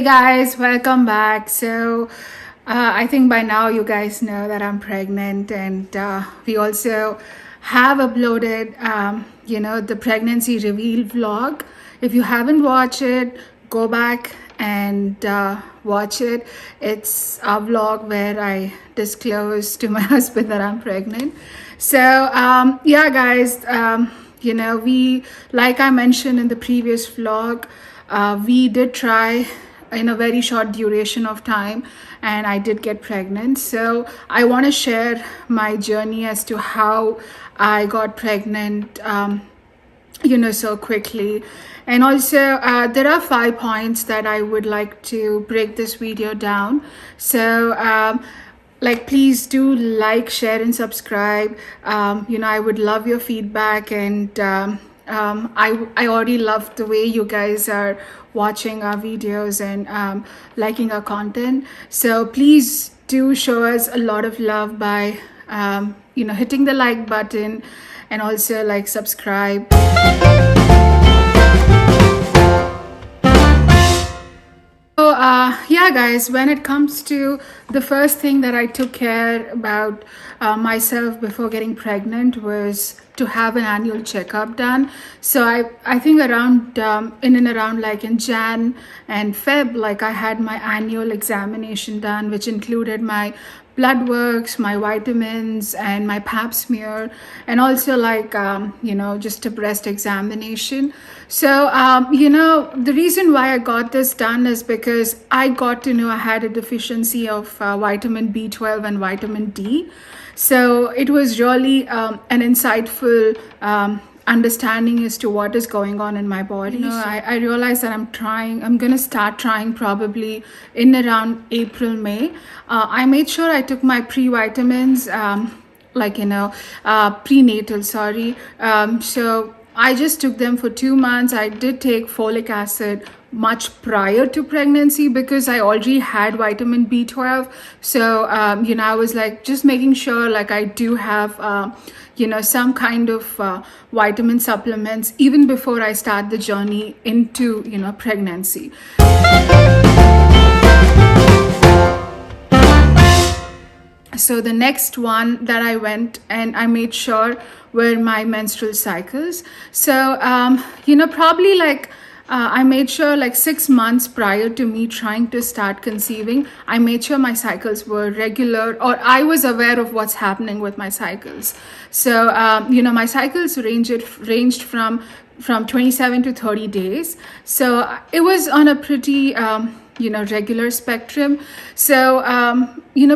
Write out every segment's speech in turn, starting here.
guys, welcome back. I think by now you guys know that I'm pregnant, and we also have uploaded, the pregnancy reveal vlog. If you haven't watched it, go back and watch it. It's a vlog where I disclose to my husband that I'm pregnant. Yeah, guys, we, like I mentioned in the previous vlog, we did try in a very short duration of time, and I did get pregnant. So I want to share my journey as to how I got pregnant so quickly. And also there are 5 points that I would like to break this video down. Please do like, share, and subscribe. I would love your feedback, and I already love the way you guys are watching our videos and liking our content. So please do show us a lot of love by hitting the like button, and also subscribe. Yeah, guys, when it comes to the first thing that I took care about myself before getting pregnant was to have an annual checkup done. So I think around in Jan and Feb, I had my annual examination done, which included my blood works, my vitamins, and my pap smear, and also just a breast examination. So the reason why I got this done is because I got to know I had a deficiency of vitamin B12 and vitamin D. So it was really an insightful understanding as to what is going on in my body. I realized that I'm gonna start trying probably in around April, May. I made sure I took my pre-vitamins, prenatal, so I just took them for 2 months. I did take folic acid much prior to pregnancy because I already had vitamin B12. So, I was just making sure I do have, some kind of vitamin supplements even before I start the journey into, pregnancy. So the next one that I went and I made sure were my menstrual cycles. So, probably I made sure 6 months prior to me trying to start conceiving, I made sure my cycles were regular, or I was aware of what's happening with my cycles. So, my cycles ranged from 27 to 30 days. So it was on a pretty, regular spectrum. So,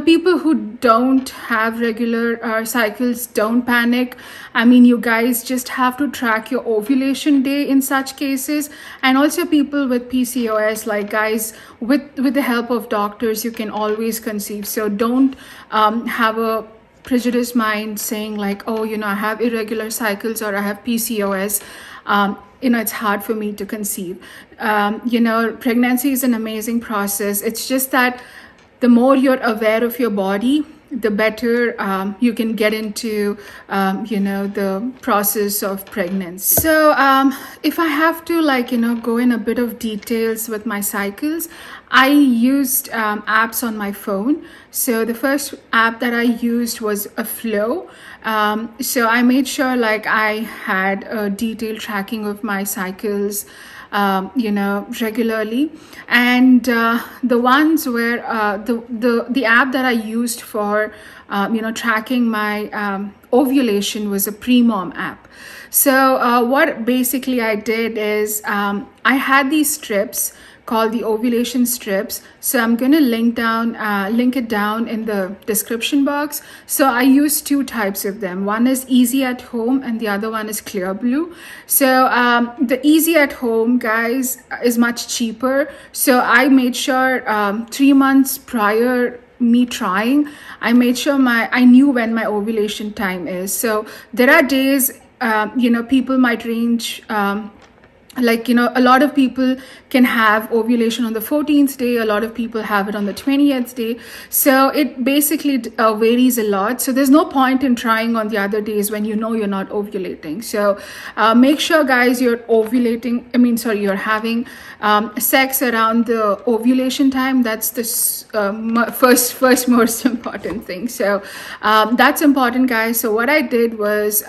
people who don't have regular cycles, don't panic. I mean, you guys just have to track your ovulation day in such cases. And also people with PCOS, guys, with the help of doctors, you can always conceive. So don't have a prejudiced mind saying I have irregular cycles or I have PCOS. It's hard for me to conceive. Pregnancy is an amazing process. It's just that the more you're aware of your body, the better you can get into, the process of pregnancy. So if I have to go in a bit of details with my cycles, I used apps on my phone. So the first app that I used was a Flow. So I made sure I had a detailed tracking of my cycles regularly. And the ones where the app that I used for tracking my ovulation was a Premom app. So what basically I did is I had these strips called the ovulation strips. So I'm going to link it down in the description box. So I use 2 types of them. One is Easy at Home and the other one is Clearblue. So the Easy at Home, guys, is much cheaper. So I made sure 3 months prior me trying, I made sure I knew when my ovulation time is. So there are days, people might range like, a lot of people can have ovulation on the 14th day, a lot of people have it on the 20th day, so it basically varies a lot. So there's no point in trying on the other days when you're not ovulating. So make sure, guys, you're ovulating, you're having sex around the ovulation time. That's the first most important thing. So that's important, guys. So what I did was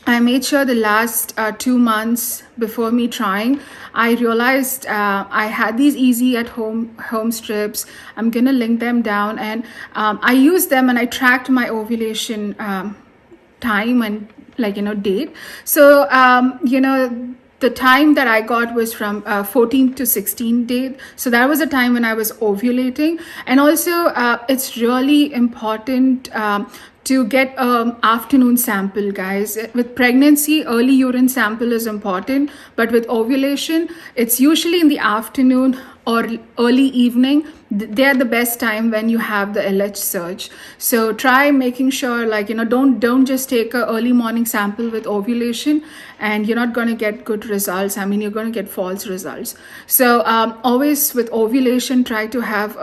I made sure the last 2 months before me trying, I realized I had these easy at home strips. I'm gonna link them down, and I used them and I tracked my ovulation time and date. So the time that I got was from 14th to 16th date. So that was a time when I was ovulating. And also it's really important to get afternoon sample, guys. With pregnancy, early urine sample is important, but with ovulation, it's usually in the afternoon or early evening. They're the best time when you have the LH surge. So try making sure, don't just take a early morning sample with ovulation and you're not going to get good results. You're going to get false results. So always with ovulation, try to have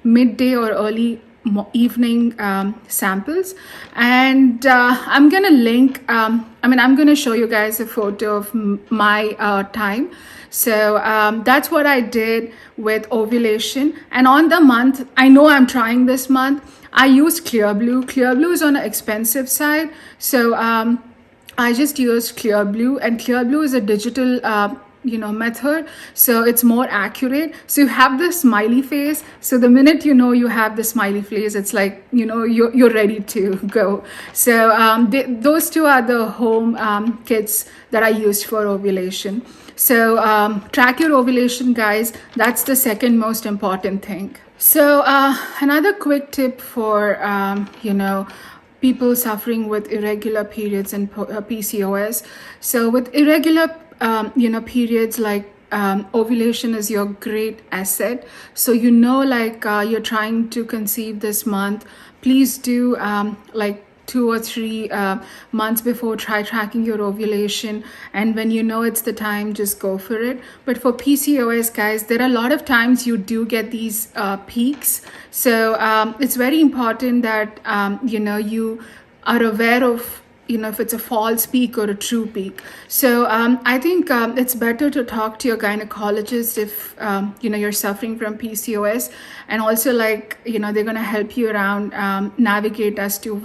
midday or early evening samples. And I'm gonna link I'm gonna show you guys a photo of my time. So that's what I did with ovulation. And on the month, I know I'm trying this month, I used Clearblue. Clearblue is on the expensive side, so I just used Clearblue, and Clearblue is a digital method, so it's more accurate. So you have the smiley face, so the minute you have the smiley face, it's like you're ready to go. So those two are the home kits that I used for ovulation. So track your ovulation, guys. That's the second most important thing. So another quick tip for people suffering with irregular periods and PCOS. So with irregular periods, ovulation is your great asset. So you're trying to conceive this month, please do 2 or 3 months before, try tracking your ovulation, and when it's the time, just go for it. But for PCOS, guys, there are a lot of times you do get these peaks. So it's very important that you are aware of if it's a false peak or a true peak. So I think it's better to talk to your gynecologist if you're suffering from PCOS, and also they're going to help you around navigate as to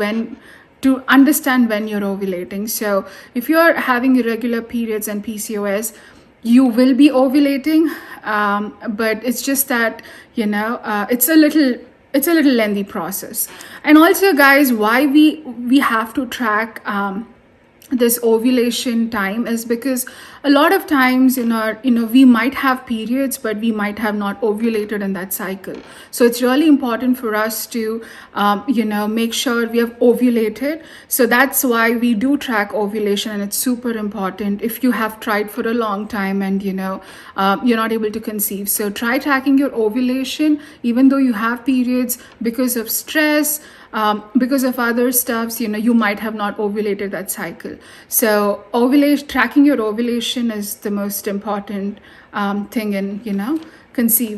understand when you're ovulating. So if you're having irregular periods and PCOS, you will be ovulating, but it's just that it's a little lengthy process. And also, guys, why we have to track this ovulation time is because a lot of times we might have periods, but we might have not ovulated in that cycle. So it's really important for us to make sure we have ovulated. So that's why we do track ovulation, and it's super important if you have tried for a long time and you're not able to conceive. So try tracking your ovulation even though you have periods. Because of stress, because of other stuffs, you might have not ovulated that cycle. So tracking your ovulation is the most important thing in conceiving.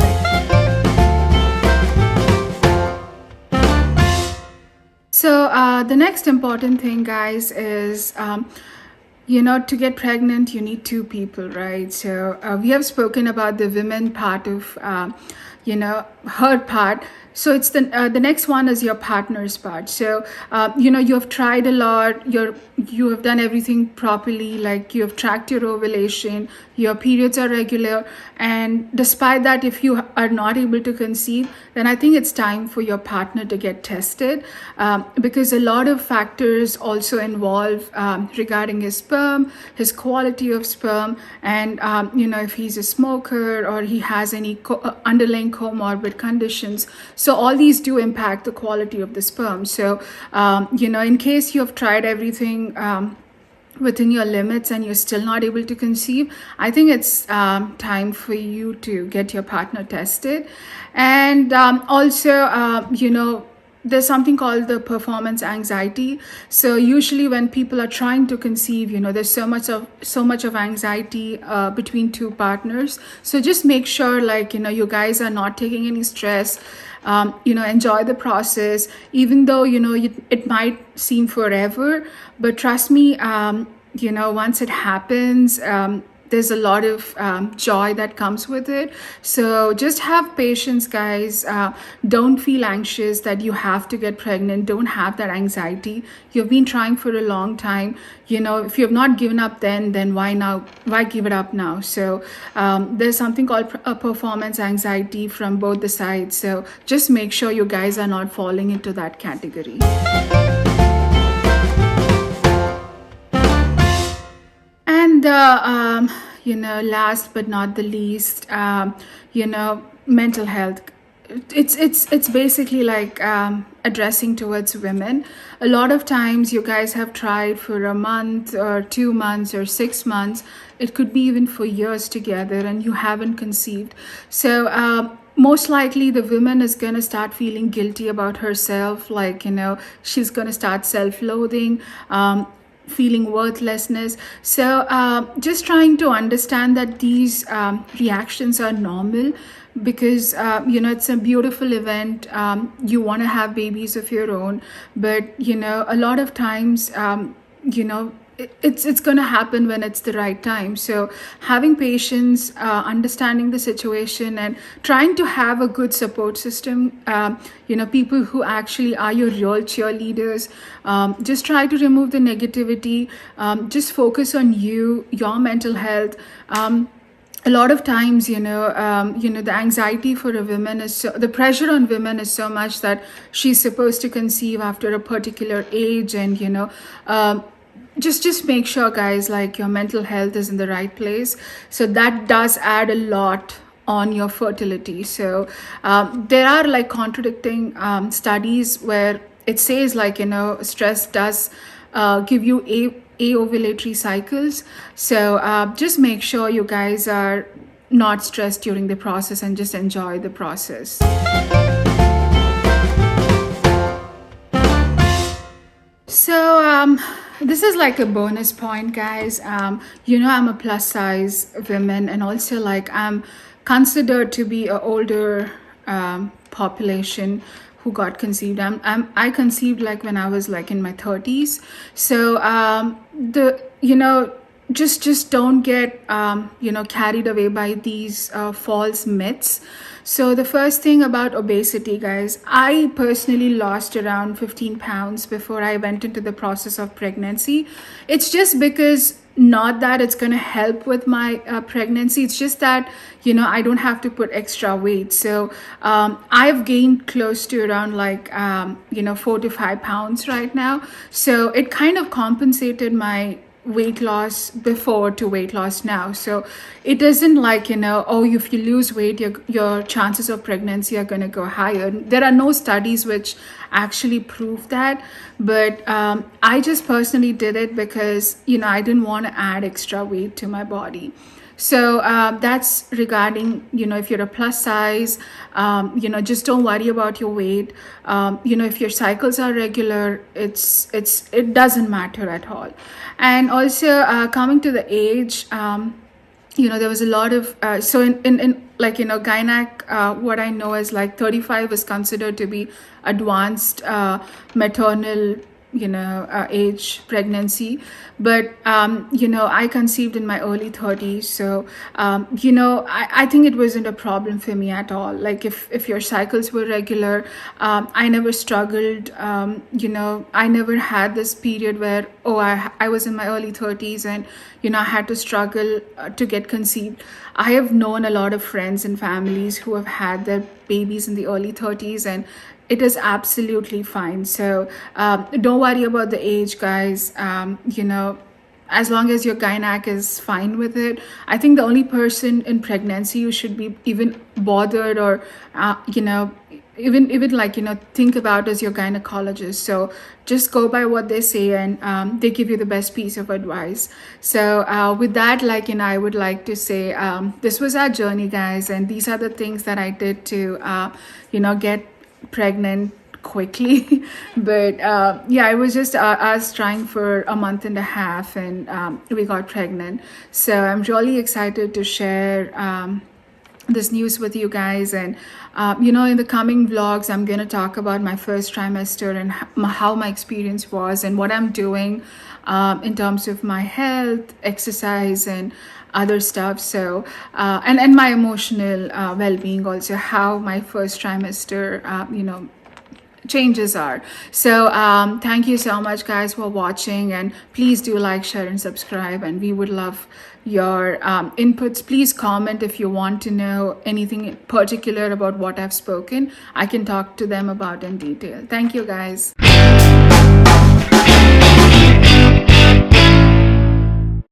So the next important thing, guys, is to get pregnant, you need 2 people, right? So we have spoken about the women part of her part. So it's the next one is your partner's part. So you have tried a lot, you have done everything properly, like you have tracked your ovulation, your periods are regular, and despite that, if you are not able to conceive, then I think it's time for your partner to get tested, because a lot of factors also involve regarding his sperm, his quality of sperm, and if he's a smoker or he has any underlying comorbid conditions. So all these do impact the quality of the sperm. So in case you have tried everything within your limits and you're still not able to conceive, I think it's time for you to get your partner tested. And also there's something called the performance anxiety. So usually when people are trying to conceive, there's so much of anxiety between two partners. So just make sure, like, you guys are not taking any stress. Enjoy the process, even though it might seem forever, but trust me, once it happens, there's a lot of joy that comes with it. So just have patience, guys. Don't feel anxious that you have to get pregnant. Don't have that anxiety. You've been trying for a long time. If you've not given up then why now? Why give it up now? So there's something called a performance anxiety from both the sides. So just make sure you guys are not falling into that category. And last but not the least, mental health. It's basically like addressing towards women. A lot of times you guys have tried for a month or 2 months or 6 months. It could be even for years together, and you haven't conceived. So most likely the woman is going to start feeling guilty about herself, like she's going to start self-loathing, feeling worthlessness. So just trying to understand that these reactions are normal, because it's a beautiful event. You want to have babies of your own, but a lot of times it's going to happen when it's the right time. So having patience, understanding the situation, and trying to have a good support system, people who actually are your real cheerleaders. Just try to remove the negativity. Just focus on your mental health. A lot of times, the anxiety for a woman is the pressure on women is so much that she's supposed to conceive after a particular age, and just make sure, guys, like, your mental health is in the right place. So that does add a lot on your fertility. So there are like contradicting studies where it says, like, stress does give you ovulatory cycles. So just make sure you guys are not stressed during the process, and just enjoy the process. So this is like a bonus point, guys. I'm a plus size woman, and also, like, I'm considered to be an older population who got conceived. I conceived like when I was like in my 30s. So just don't get carried away by these false myths. So the first thing about obesity, guys, I personally lost around 15 pounds before I went into the process of pregnancy. It's just because, not that it's going to help with my pregnancy, it's just that I don't have to put extra weight. So I've gained close to around like 4 to 5 pounds right now. So it kind of compensated my weight loss before to weight loss now. So it isn't like if you lose weight, your chances of pregnancy are going to go higher. There are no studies which actually prove that, but I just personally did it because I didn't want to add extra weight to my body. So that's regarding if you're a plus size. Just don't worry about your weight. If your cycles are regular, it doesn't matter at all. And also coming to the age, there was a lot of so in like gynac, what I know is like 35 is considered to be advanced maternal age pregnancy. But I conceived in my early 30s. So I think it wasn't a problem for me at all. Like if your cycles were regular, I never struggled. I never had this period where I was in my early 30s and I had to struggle to get conceived. I have known a lot of friends and families who have had their babies in the early 30s, and it is absolutely fine. So don't worry about the age, guys. As long as your gynac is fine with it. I think the only person in pregnancy you should be even bothered or even like think about is your gynecologist. So just go by what they say, and they give you the best piece of advice. So with that, I would like to say this was our journey, guys, and these are the things that I did to get pregnant quickly. But yeah, it was just us trying for a month and a half, and we got pregnant. So I'm really excited to share this news with you guys. And in the coming vlogs, I'm going to talk about my first trimester and how my experience was and what I'm doing in terms of my health, exercise, and other stuff. So and my emotional well-being also, how my first trimester changes are. So thank you so much, guys, for watching, and please do like, share, and subscribe, and we would love your inputs. Please comment if you want to know anything in particular about what I've spoken. I can talk to them about in detail. Thank you, guys.